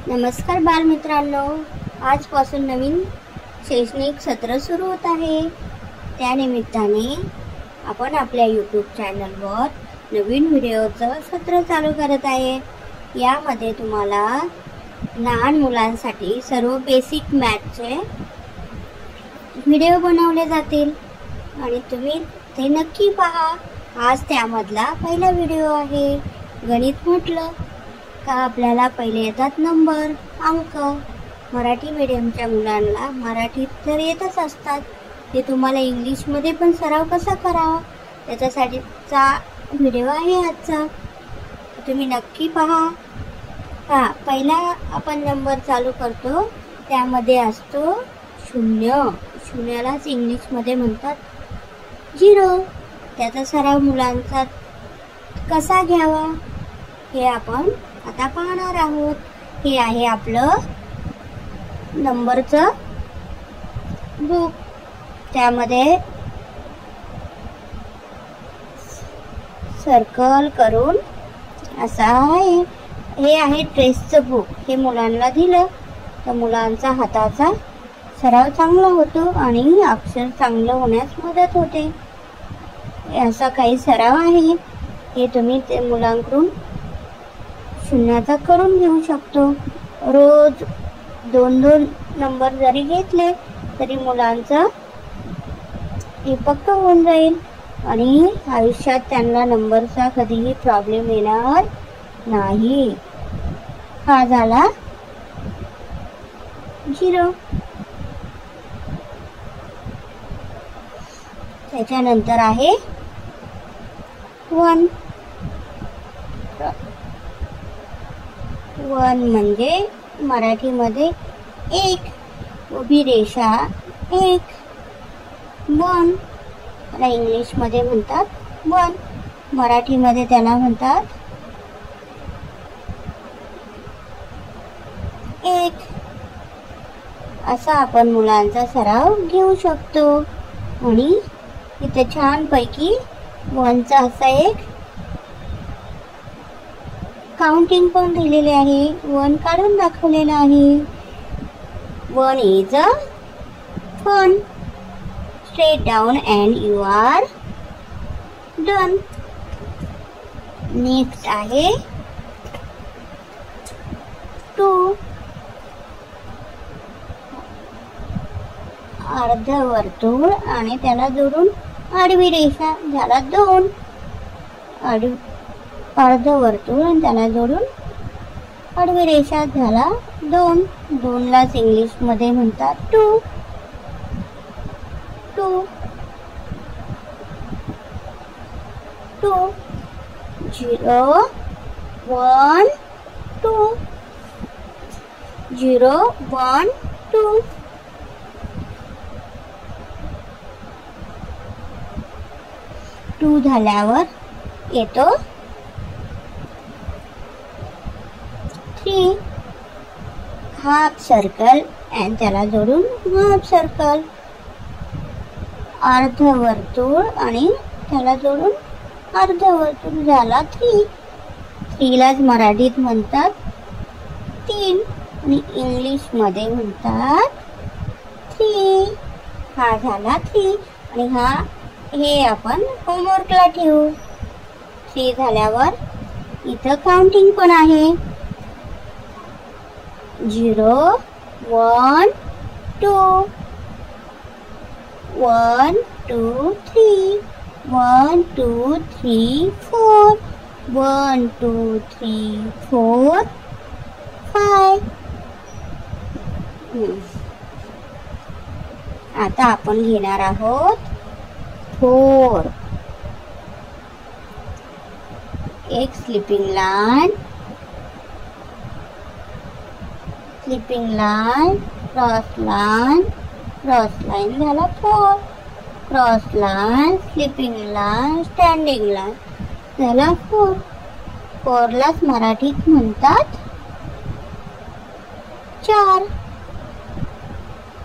नमस्कार बालमित्रांनो, आजपासून नवीन शैक्षणिक सत्र सुरू होत आहे. त्यानिमित्ताने आपण आपल्या यूट्यूब चॅनलवर नवीन व्हिडिओचं सत्र चालू करत आहे. यामध्ये तुम्हाला लहान मुलांसाठी सर्व बेसिक मॅथचे व्हिडिओ बनवले जातील आणि तुम्ही ते नक्की पहा. आज त्यामधला पहिला व्हिडिओ आहे. गणित म्हटलं का आपल्याला पहिले येतात नंबर, अंक. मराठी मीडियमच्या मुलांना मराठीत तर येतच असतात, ते तुम्हाला इंग्लिशमध्ये पण सराव कसा करावा त्याच्यासाठीचा व्हिडिओ आहे आजचा. तुम्ही नक्की पहा. पहिला आपण नंबर चालू करतो, त्यामध्ये असतो शून्य. शून्यालाच इंग्लिशमध्ये म्हणतात 0. त्याचा सराव मुलांचा कसा घ्यावा हे आपण आता पाहणार आहोत. हे आहे आपलं नंबरचं बुक. त्यामध्ये सर्कल करून असा आहे. हे आहे ट्रेसचं बुक. हे मुलांना दिलं तर मुलांचा हाताचा सराव चांगला होतो आणि अक्षर चांगलं होण्यास मदत होते. असा काही सराव आहे. हे तुम्ही ते मुलांकडून शून्याचा करून घेऊ शकतो. रोज 2-2 नंबर जरी घेतले तरी मुलांचं हे पक्का होऊन जाईल आणि आयुष्यात त्यांना नंबरचा कधीही प्रॉब्लेम येणार नाही. हा झाला 0. त्याच्यानंतर आहे 1. 1 म्हणजे मराठीमध्ये 1, उभी रेषा 1. 1 त्याला इंग्लिशमध्ये म्हणतात 1, मराठीमध्ये त्याला म्हणतात 1. असा आपण मुलांचा सराव घेऊ शकतो. आणि इथे छानपैकी 1चा असा एक काउंटिंग पण दिलेले आहे. 1 काढून दाखवलेलं आहे. 1 is a fun. Straight down and you are done. Next आहे 2. अर्धवर्तुळ आणि त्याला जोडून आडवी रेषा झाला 2. अर्धवर्तुळ आणि त्याला जोडून आडवी रेषा झाला 2. 2लाच इंग्लिशमध्ये म्हणतात 2. 2 0 1 2 0 1 2. 2 झाल्यावर येतो 3. हाफ सर्कल आणि त्याला जोडून हाफ सर्कल. अर्धवर्तुळ आणि त्याला जोडून अर्धवर्तुळ झाला 3. 3लाच मराठीत म्हणतात 3 आणि इंग्लिशमध्ये म्हणतात 3. हा झाला 3 आणि हे आपण होमवर्कला ठेवू. 3 झाल्यावर इथं काउंटिंग पण आहे. 0 1 2 1 2 3 1 2 3 4 1 2 3 4 5. आता आपण घेणार आहोत 4. एक स्लिपिंग लाईन, क्रॉस लाईन झाला 4. Cross line, sleeping line, standing line झाला 4. 4लाच मराठीत म्हणतात 4.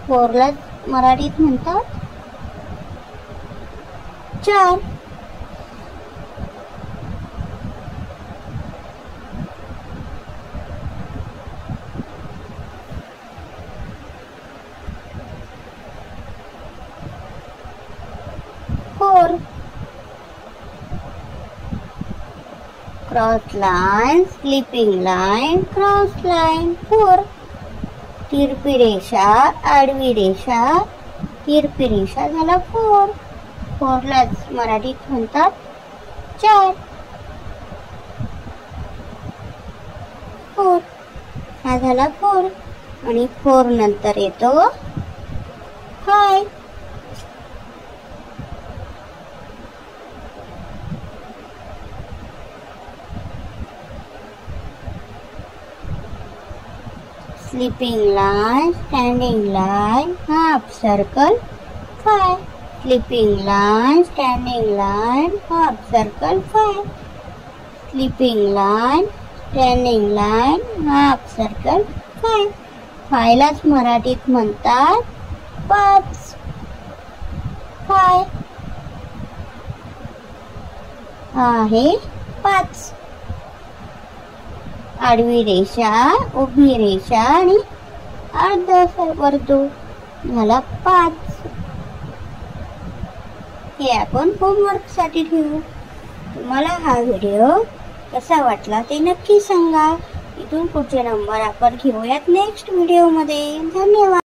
4लाच मराठीत म्हणतात 4. Cross line, sleeping line, cross line. 4. तिरपी रेषा, आडवी रेषा, तिरपी रेषा झाला 4. 4 ला मराठीत म्हणतात 4. 4 हा झाला 4 आणि 4 नंतर येतो 5. Sleeping line, standing line, half circle 5. Sleeping line, standing line, half circle 5. Sleeping line, standing line, half circle 5. 5 लाच मराठीत म्हणतात 5. 5 आहे 5. आडवी रेषा, उभी रेषा आणि अर्धा वर्तुळ झाला 5. हे आपण होमवर्क साठी ठेवू. तुम्हाला हा व्हिडिओ कसा वाटला ते नक्की सांगा. इथून पुढचे नंबर आपण घेऊयात नेक्स्ट व्हिडिओ मध्ये. धन्यवाद.